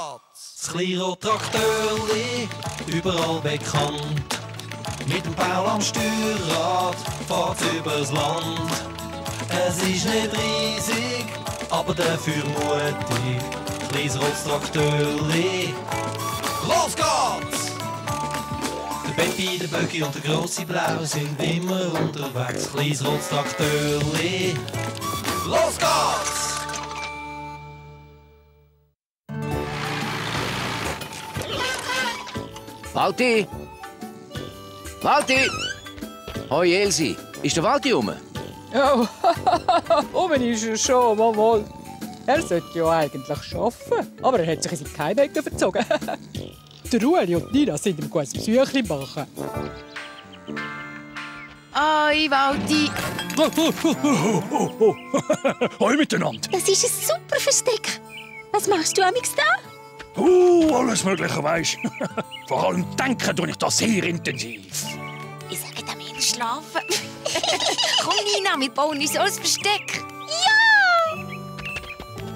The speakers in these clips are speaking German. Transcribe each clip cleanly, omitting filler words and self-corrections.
geht's! Das Kleinrad-Traktörli, überall bekannt. Mit dem Paul am Steuerrad fährt's übers Land. Es ist nicht riesig, aber dafür mutig. Kleines rotes Traktörli. Los geht's! Der Peppi, der Böcki und der grosse Blau sind immer unterwegs. Kleines rotes Traktörli. Los geht's! Walti! Walti! Hoi Elsi, ist der Walti rum? Ja, oben ist er schon, mal. Er sollte ja eigentlich arbeiten, aber er hat sich in seine Keimecke verzogen. Der Ueli und Nina sind ihm ein Besuchchen machen. Hoi, Walti. Hoi miteinander. Das ist ein super Versteck. Was machst du amigs da? Alles Mögliche, weisst. Vor allem denken tue ich da sehr intensiv. Ich sage dem eher schlafen. Komm, Nina, wir bauen uns so ein Versteck. Ja!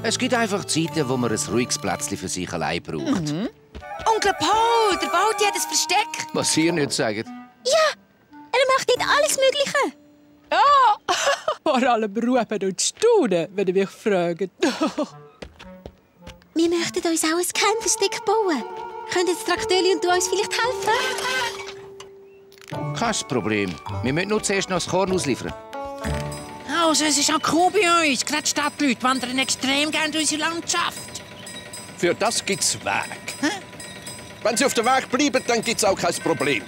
Es gibt einfach Zeiten, wo man ein ruhiges Plätzchen für sich allein braucht. Onkel Paul, der Walti hat ein Versteck. Was ihr nicht sagt. Ja, er macht dort alles Mögliche. Ja, vor allem rufen und staunen, wenn ihr mich fragt. Wir möchten uns auch ein Geheimversteck bauen. Können das Traktöli und du uns vielleicht helfen? Kein Problem. Wir müssen nur zuerst noch das Korn ausliefern. Also, es ist auch cool bei uns. Gerade Stadtleute wandern extrem gerne durch unsere Landschaft. Für das gibt's Weg. Wenn sie auf dem Weg bleiben, dann gibt's auch kein Problem.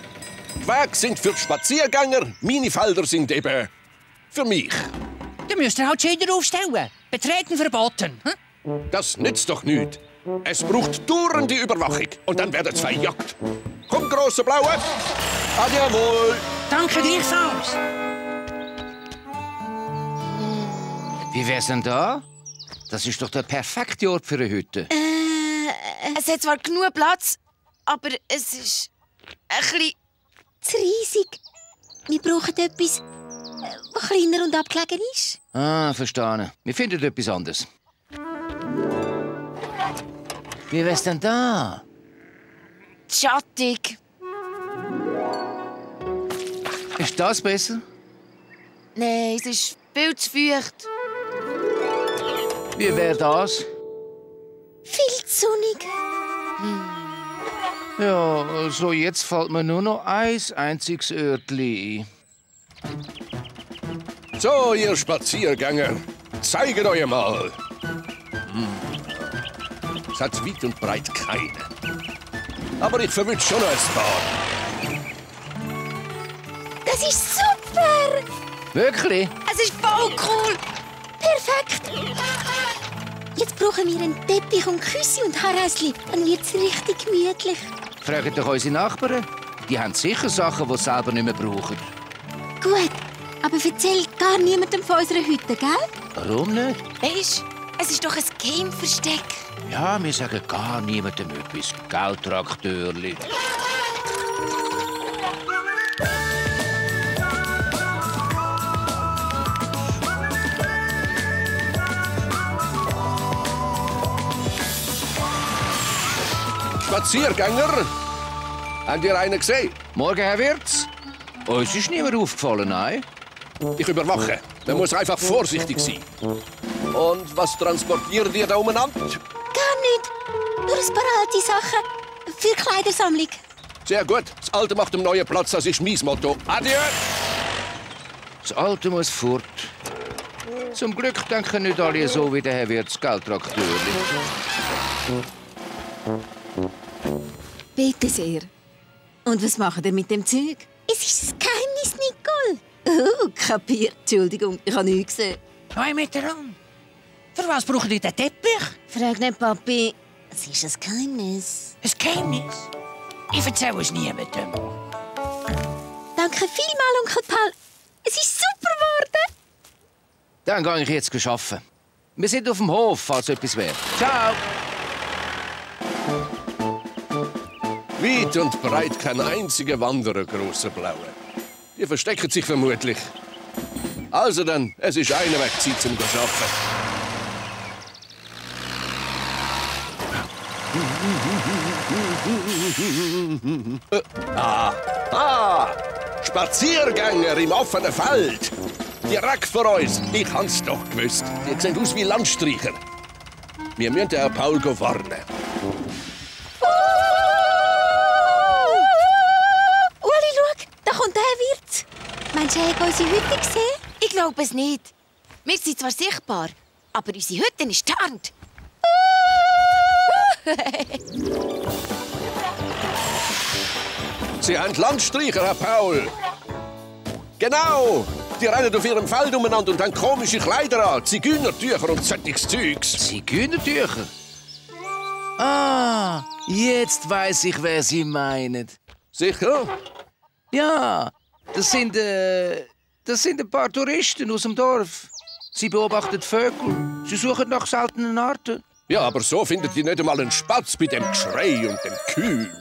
Die Wege sind für die Spaziergänger, meine Felder sind eben für mich. Da müsst ihr halt Schilder aufstellen. Betreten verboten. Das nützt doch nichts. Es braucht dauernde Überwachung und dann werden zwei Jagd. Komm, grosse Blaue. Adieu wohl. Danke gleichfalls. Wie wär's denn da? Das ist doch der perfekte Ort für eine Hütte. Es hat zwar genug Platz, aber es ist ein bisschen zu riesig. Wir brauchen etwas, das kleiner und abgelegen ist. Ah, verstanden. Wir finden etwas anderes. Wie wär's denn da? Schattig. Ist das besser? Nein, es ist viel zu feucht. Wie wär das? Viel zu sonnig. Ja, also jetzt fällt mir nur noch ein einziges Örtli ein. So, ihr Spaziergänger, zeigt euch mal. Es hat weit und breit keine. Aber ich verwünsche schon noch ein paar. Das ist super! Wirklich? Es ist voll cool! Perfekt! Jetzt brauchen wir einen Teppich und Küsse und Haarhäuschen. Dann wird's richtig gemütlich. Fragt doch unsere Nachbarn. Die haben sicher Sachen, die sie selber nicht mehr brauchen. Gut, aber erzähl gar niemandem von unserer Hütte, gell? Warum nicht? Weisst, es ist doch ein Geheimversteck. Ja, wir sagen gar niemandem etwas. Gell, Traktörli? Spaziergänger, habt ihr einen gesehen? Morgen, Herr Wirtz. Uns ist niemand aufgefallen, nein? Ich überwache. Man muss einfach vorsichtig sein. Und was transportiert ihr da umeinander? Gar nicht. Nur ein paar alte Sachen. Für Kleidersammlung. Sehr gut. Das Alte macht dem neuen Platz, das ist mein Motto. Adieu! Das Alte muss fort. Zum Glück denken nicht alle so wie der Herr Wirtz, gell, Traktörli? Bitte sehr. Und was macht ihr mit dem Zeug? Es ist ein Geheimnis, Nicole. Kapiert. Entschuldigung, ich habe nichts gesehen. Hoi miteinander. Für was brauchen die den Teppich? Frag nicht, Papi. Es ist ein Geheimnis. Ein Geheimnis? Ich erzähle es niemandem. Danke vielmals, Onkel Paul. Es ist super geworden. Dann gehe ich jetzt arbeiten. Wir sind auf dem Hof, falls etwas wäre. Ciao! Weit und breit kein einziger Wanderer, grosse Blaue. Die verstecken sich vermutlich. Also dann, es ist einer weg, Zeit zum Arbeiten. Spaziergänger im offenen Feld. Direkt vor uns. Ich hab's doch gewusst. Die sehen aus wie Landstreicher. Wir müssen den Paul warnen. Uli, schau, da kommt der Wirt. Meinst du, er hat unsere Hütte gesehen? Ich glaube es nicht. Wir sind zwar sichtbar, aber unsere Hütte ist tarnt. Sie haben Landstreicher, Herr Paul. Genau. Die rennen auf ihrem Feld umeinander und haben komische Kleider an. Zigeunertücher und solches Zeugs. Zigeunertücher? Ah, jetzt weiß ich, wer Sie meinen. Sicher? Ja, das sind ein paar Touristen aus dem Dorf. Sie beobachten Vögel. Sie suchen nach seltenen Arten. Ja, aber so findet ihr nicht einmal einen Spatz bei dem Geschrei und dem Kühl.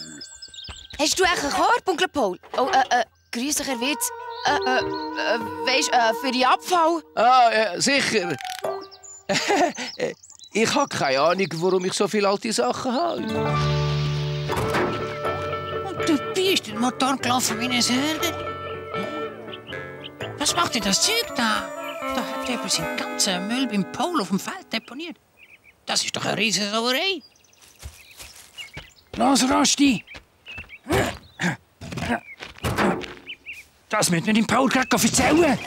Hast du einen Korb, Onkel Paul? Oh, grüß dich, Herr Wirt. Weisst für den Abfall? Ah, sicher. Ich habe keine Ahnung, warum ich so viele alte Sachen habe. Und du bist den Motor gelaufen wie ein Hörner. Was macht denn das Zeug da? Da hat jemand seinen ganzen Müll beim Paul auf dem Feld deponiert. Das ist doch eine riesige Sauerei. Los, Rosti! Das müssen wir dem Paul gerade erzählen.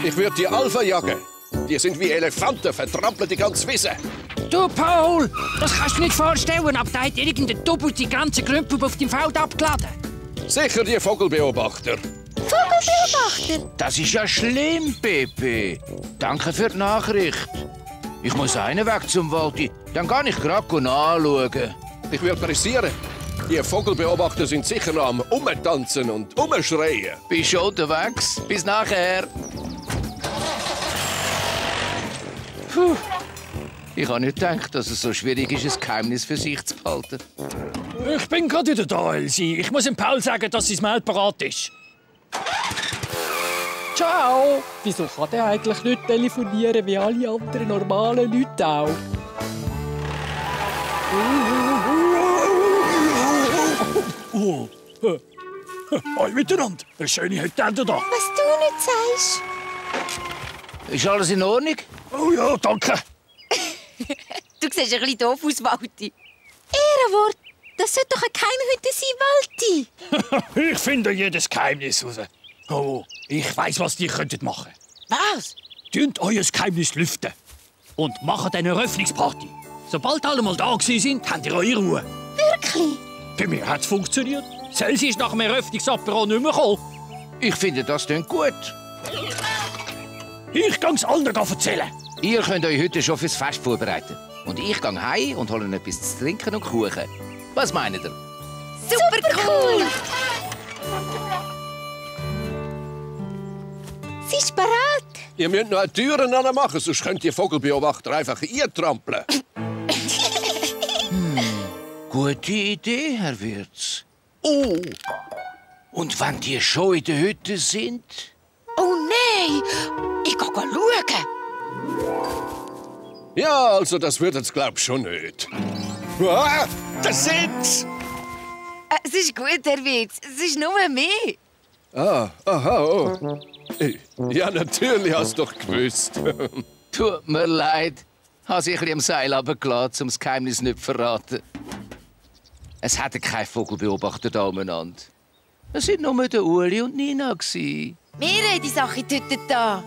Ich würde die Alpha jagen. Die sind wie Elefanten, vertrampeln die ganze Wiese. Du, Paul, das kannst du nicht vorstellen, aber da hat irgendein Doppel die ganze Grümpel auf dem Feld abgeladen. Sicher die Vogelbeobachter. Vogelbeobachter? Das ist ja schlimm, Pepe. Danke für die Nachricht. Ich muss einen Weg zum Waldi. Dann kann ich gerade nachschauen. Ich würde pressieren. Die Vogelbeobachter sind sicher noch am Umtanzen und Umschreien. Bin schon unterwegs. Bis nachher. Puh. Ich habe nicht gedacht, dass es so schwierig ist, ein Geheimnis für sich zu behalten. Ich bin gerade wieder da, Elsie. Ich muss dem Paul sagen, dass sein Mail bereit ist. Ciao! Wieso kann der eigentlich nicht telefonieren wie alle anderen normalen Leute auch? Hallo miteinander. Eine schöne Hütte da. Was du nicht sagst. Ist alles in Ordnung? Oh ja, danke. Du siehst ein bisschen doof aus, Walti. Ehrenwort, das sollte doch eine Geheimhütte sein, Walti. Ich finde jedes Geheimnis raus. Oh, ich weiss, was ihr könntet machen. Was? Tönt euer Geheimnis lüften. Und macht eine Eröffnungsparty. Sobald alle mal da sind, habt ihr eure Ruhe. Wirklich? Bei mir hat es funktioniert. Celsi ist nach dem Eröffnungsapero nicht mehr gekommen. Ich finde, das klingt gut. Ich gang's allen erzählen. Ihr könnt euch heute schon fürs Fest vorbereiten. Und ich gehe heim und hole etwas zu trinken und Kuchen. Was meint ihr? Super cool! Sie ist bereit. Ihr müsst noch eine Tür machen, sonst könnt ihr Vogelbeobachter einfach eintrampeln. Gute Idee, Herr Wirtz. Oh, und wenn die schon in der Hütte sind? Oh nein! Ich gehe schauen. Ja, also das wird jetzt, glaub ich, schon nicht. Ah, das sind's! Es ist gut, Herr Wirtz. Es ist nur mehr. Aha, oh. Ja, natürlich hast du doch gewusst. Tut mir leid. Habe sich ein bisschen am Seil runtergelassen, um das Geheimnis nicht zu verraten. Es hatte keinen Vogelbeobachter da umeinander. Es waren nur der Uli und Nina. Wir haben die Sache getötet da.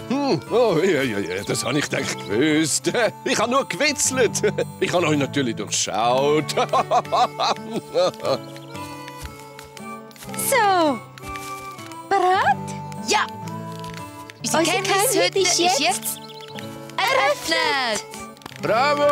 Oh, ja, das habe ich gedacht gewusst. Ich habe nur gewitzelt. Ich habe euch natürlich durchschaut. So. Bereit? Ja. Unsere Geheimnishütte ist jetzt eröffnet. Bravo!